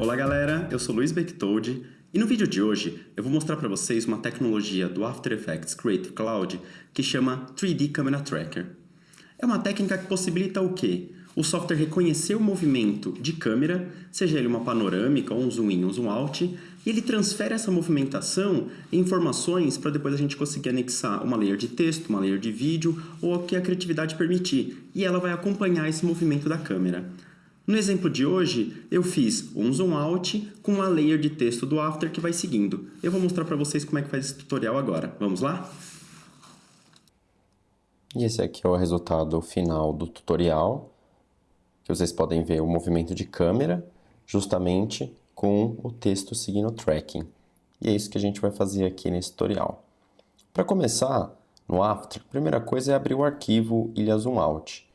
Olá galera, eu sou Luiz Bechtold e no vídeo de hoje eu vou mostrar para vocês uma tecnologia do After Effects Creative Cloud que chama 3D Camera Tracker. É uma técnica que possibilita o quê? O software reconhecer o movimento de câmera, seja ele uma panorâmica, ou um zoom in, um zoom out, e ele transfere essa movimentação em informações para depois a gente conseguir anexar uma layer de texto, uma layer de vídeo ou o que a criatividade permitir, e ela vai acompanhar esse movimento da câmera. No exemplo de hoje, eu fiz um zoom out com uma layer de texto do After que vai seguindo. Eu vou mostrar para vocês como é que faz esse tutorial agora. Vamos lá? E esse aqui é o resultado final do tutorial, que vocês podem ver o movimento de câmera, justamente com o texto seguindo o tracking. E é isso que a gente vai fazer aqui nesse tutorial. Para começar, no After, a primeira coisa é abrir o arquivo Ilha Zoom Out.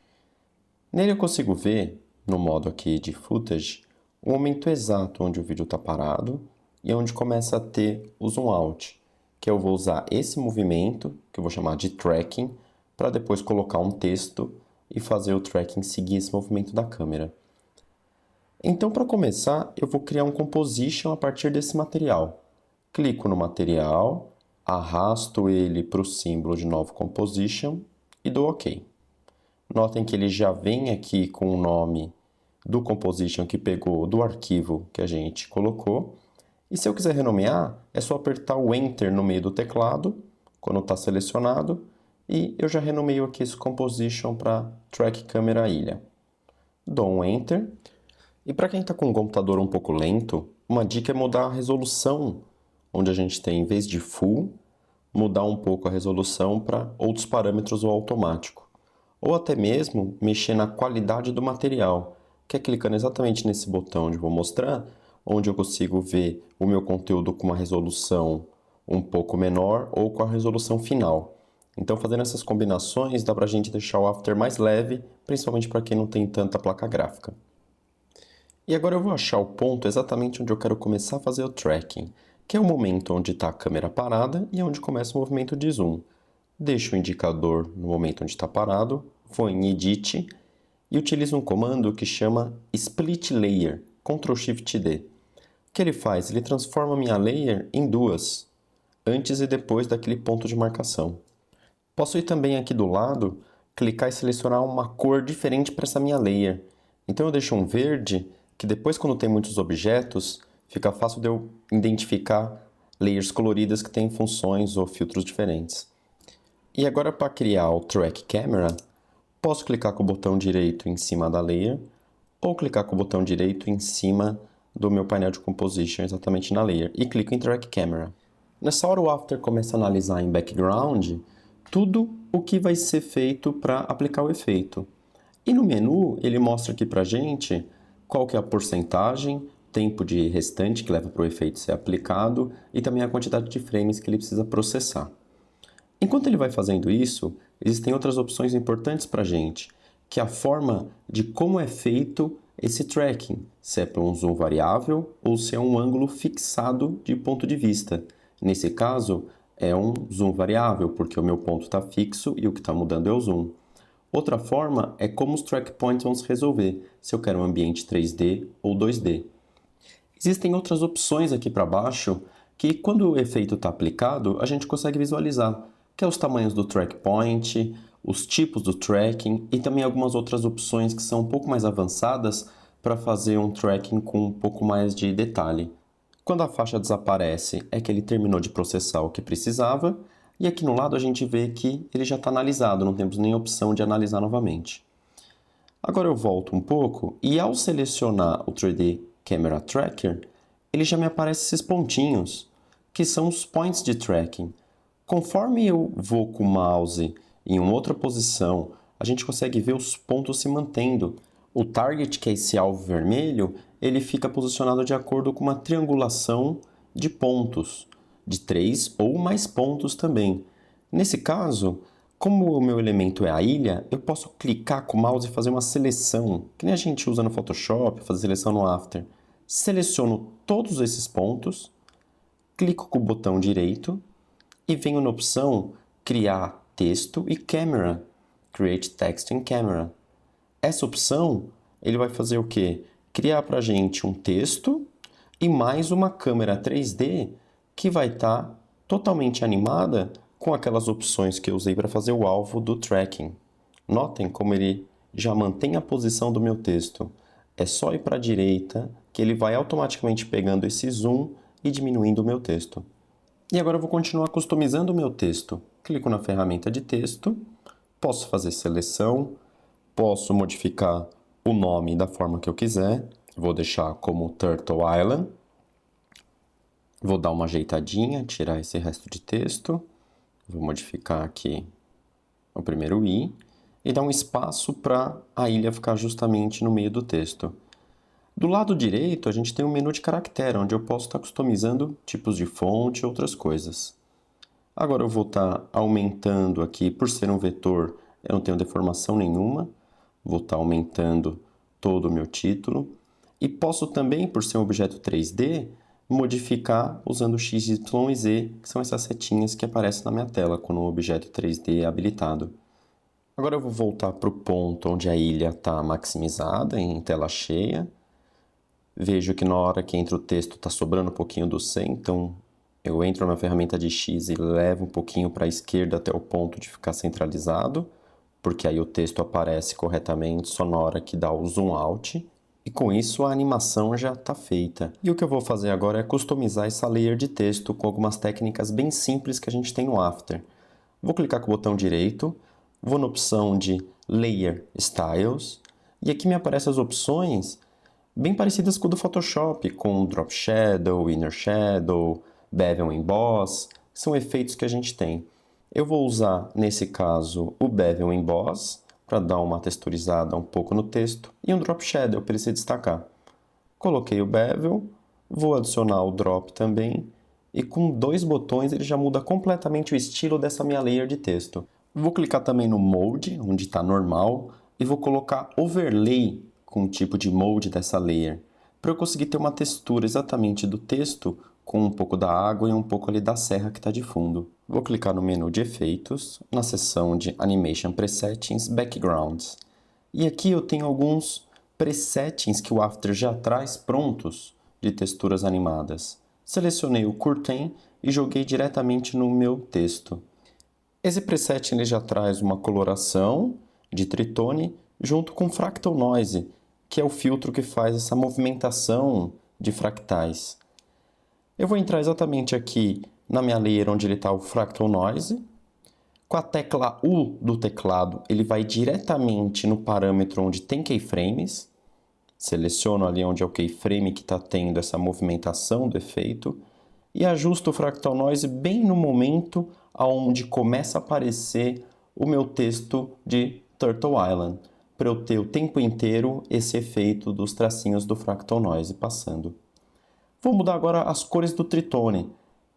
Nele eu consigo ver, no modo aqui de footage, o momento exato onde o vídeo está parado e onde começa a ter o zoom out, que eu vou usar esse movimento, que eu vou chamar de tracking, para depois colocar um texto e fazer o tracking seguir esse movimento da câmera. Então, para começar, eu vou criar um composition a partir desse material. Clico no material, arrasto ele para o símbolo de novo composition e dou OK. Notem que ele já vem aqui com o nome do composition que pegou do arquivo que a gente colocou. E se eu quiser renomear, é só apertar o Enter no meio do teclado, quando está selecionado, e eu já renomeio aqui esse composition para Track Camera Ilha. Dou um Enter. E para quem está com um computador um pouco lento, uma dica é mudar a resolução, onde a gente tem, em vez de Full, mudar um pouco a resolução para outros parâmetros ou automático. Ou até mesmo mexer na qualidade do material, que é clicando exatamente nesse botão onde eu vou mostrar, onde eu consigo ver o meu conteúdo com uma resolução um pouco menor ou com a resolução final. Então, fazendo essas combinações, dá para a gente deixar o After mais leve, principalmente para quem não tem tanta placa gráfica. E agora eu vou achar o ponto exatamente onde eu quero começar a fazer o tracking, que é o momento onde está a câmera parada e onde começa o movimento de zoom. Deixo o indicador no momento onde está parado, vou em Edit e utilizo um comando que chama Split Layer, Ctrl+Shift+D. O que ele faz? Ele transforma a minha layer em duas, antes e depois daquele ponto de marcação. Posso ir também aqui do lado, clicar e selecionar uma cor diferente para essa minha layer. Então eu deixo um verde, que depois quando tem muitos objetos, fica fácil de eu identificar layers coloridas que têm funções ou filtros diferentes. E agora para criar o Track Camera, posso clicar com o botão direito em cima da layer, ou clicar com o botão direito em cima do meu painel de composition, exatamente na layer, e clico em Track Camera. Nessa hora o After começa a analisar em background tudo o que vai ser feito para aplicar o efeito. E no menu ele mostra aqui para a gente qual que é a porcentagem, tempo de restante que leva para o efeito ser aplicado e também a quantidade de frames que ele precisa processar. Enquanto ele vai fazendo isso, existem outras opções importantes para a gente, que é a forma de como é feito esse tracking, se é para um zoom variável ou se é um ângulo fixado de ponto de vista. Nesse caso, é um zoom variável, porque o meu ponto está fixo e o que está mudando é o zoom. Outra forma é como os track points vão se resolver, se eu quero um ambiente 3D ou 2D. Existem outras opções aqui para baixo que, quando o efeito está aplicado, a gente consegue visualizar, que é os tamanhos do track point, os tipos do tracking e também algumas outras opções que são um pouco mais avançadas para fazer um tracking com um pouco mais de detalhe. Quando a faixa desaparece, é que ele terminou de processar o que precisava, e aqui no lado a gente vê que ele já está analisado, não temos nem opção de analisar novamente. Agora eu volto um pouco e ao selecionar o 3D Camera Tracker, ele já me aparece esses pontinhos, que são os points de tracking. Conforme eu vou com o mouse em uma outra posição, a gente consegue ver os pontos se mantendo. O target, que é esse alvo vermelho, ele fica posicionado de acordo com uma triangulação de pontos, de 3 ou mais pontos também. Nesse caso, como o meu elemento é a ilha, eu posso clicar com o mouse e fazer uma seleção, que nem a gente usa no Photoshop, fazer seleção no After. Seleciono todos esses pontos, clico com o botão direito e venho na opção Criar texto e Camera, Create Text in Camera. Essa opção, ele vai fazer o quê? Criar para a gente um texto e mais uma câmera 3D que vai estar totalmente animada com aquelas opções que eu usei para fazer o alvo do tracking. Notem como ele já mantém a posição do meu texto. É só ir para a direita que ele vai automaticamente pegando esse zoom e diminuindo o meu texto. E agora eu vou continuar customizando o meu texto. Clico na ferramenta de texto, posso fazer seleção, posso modificar o nome da forma que eu quiser. Vou deixar como Turtle Island. Vou dar uma ajeitadinha, tirar esse resto de texto. Vou modificar aqui o primeiro i e dar um espaço para a ilha ficar justamente no meio do texto. Do lado direito, a gente tem um menu de caractere, onde eu posso estar customizando tipos de fonte e outras coisas. Agora eu vou estar aumentando aqui, por ser um vetor, eu não tenho deformação nenhuma. Vou estar aumentando todo o meu título. E posso também, por ser um objeto 3D, modificar usando X, Y e Z, que são essas setinhas que aparecem na minha tela quando o objeto 3D é habilitado. Agora eu vou voltar para o ponto onde a ilha está maximizada, em tela cheia. Vejo que na hora que entra o texto está sobrando um pouquinho do C, então eu entro na ferramenta de X e levo um pouquinho para a esquerda até o ponto de ficar centralizado, porque aí o texto aparece corretamente só na hora que dá o zoom out. E com isso a animação já está feita. E o que eu vou fazer agora é customizar essa layer de texto com algumas técnicas bem simples que a gente tem no After. Vou clicar com o botão direito, vou na opção de Layer Styles, e aqui me aparecem as opções bem parecidas com o do Photoshop, com Drop Shadow, Inner Shadow, Bevel Emboss, são efeitos que a gente tem. Eu vou usar, nesse caso, o Bevel Emboss, para dar uma texturizada um pouco no texto, e um Drop Shadow para ele se destacar. Coloquei o Bevel, vou adicionar o Drop também, e com 2 botões ele já muda completamente o estilo dessa minha layer de texto. Vou clicar também no Mode, onde está normal, e vou colocar Overlay com o tipo de Mode dessa layer, para eu conseguir ter uma textura exatamente do texto com um pouco da água e um pouco ali da serra que está de fundo. Vou clicar no menu de efeitos, na seção de Animation Presettings, Backgrounds. E aqui eu tenho alguns presettings que o After já traz prontos de texturas animadas. Selecionei o Curtain e joguei diretamente no meu texto. Esse preset ele já traz uma coloração de tritone junto com Fractal Noise, que é o filtro que faz essa movimentação de fractais. Eu vou entrar exatamente aqui na minha layer onde ele está o Fractal Noise. Com a tecla U do teclado, ele vai diretamente no parâmetro onde tem keyframes. Seleciono ali onde é o keyframe que está tendo essa movimentação do efeito. E ajusto o Fractal Noise bem no momento onde começa a aparecer o meu texto de Turtle Island, para eu ter o tempo inteiro esse efeito dos tracinhos do Fractal Noise passando. Vou mudar agora as cores do tritone.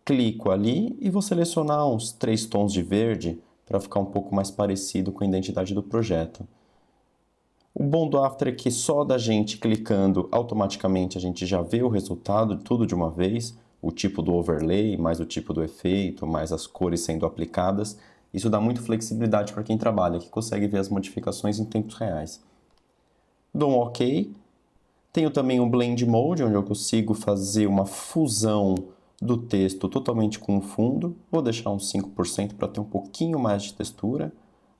Clico ali e vou selecionar uns 3 tons de verde para ficar um pouco mais parecido com a identidade do projeto. O bom do After é que só da gente clicando, automaticamente a gente já vê o resultado de tudo de uma vez, o tipo do overlay, mais o tipo do efeito, mais as cores sendo aplicadas. Isso dá muita flexibilidade para quem trabalha, que consegue ver as modificações em tempos reais. Dou um OK. Tenho também um Blend Mode, onde eu consigo fazer uma fusão do texto totalmente com o fundo. Vou deixar uns 5% para ter um pouquinho mais de textura.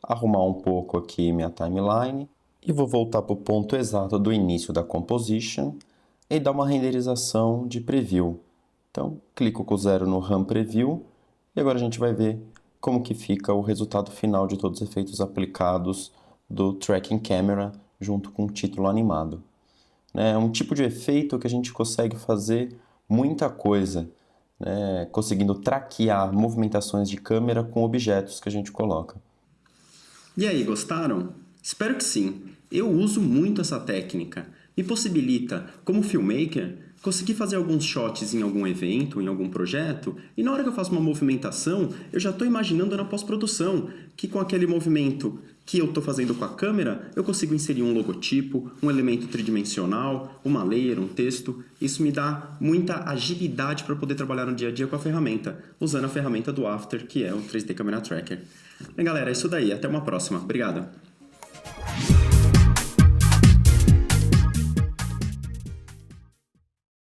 Arrumar um pouco aqui minha timeline. E vou voltar para o ponto exato do início da composition e dar uma renderização de preview. Então, clico com o 0 no RAM Preview e agora a gente vai ver como que fica o resultado final de todos os efeitos aplicados do Tracking Camera junto com o título animado. É um tipo de efeito que a gente consegue fazer muita coisa, né? Conseguindo traquear movimentações de câmera com objetos que a gente coloca. E aí, gostaram? Espero que sim. Eu uso muito essa técnica. Me possibilita, como filmmaker, conseguir fazer alguns shots em algum evento, em algum projeto, e na hora que eu faço uma movimentação, eu já estou imaginando na pós-produção que com aquele movimento que eu estou fazendo com a câmera, eu consigo inserir um logotipo, um elemento tridimensional, uma layer, um texto. Isso me dá muita agilidade para poder trabalhar no dia a dia com a ferramenta, usando a ferramenta do After, que é o 3D Camera Tracker. Bem, galera, é isso daí. Até uma próxima. Obrigado.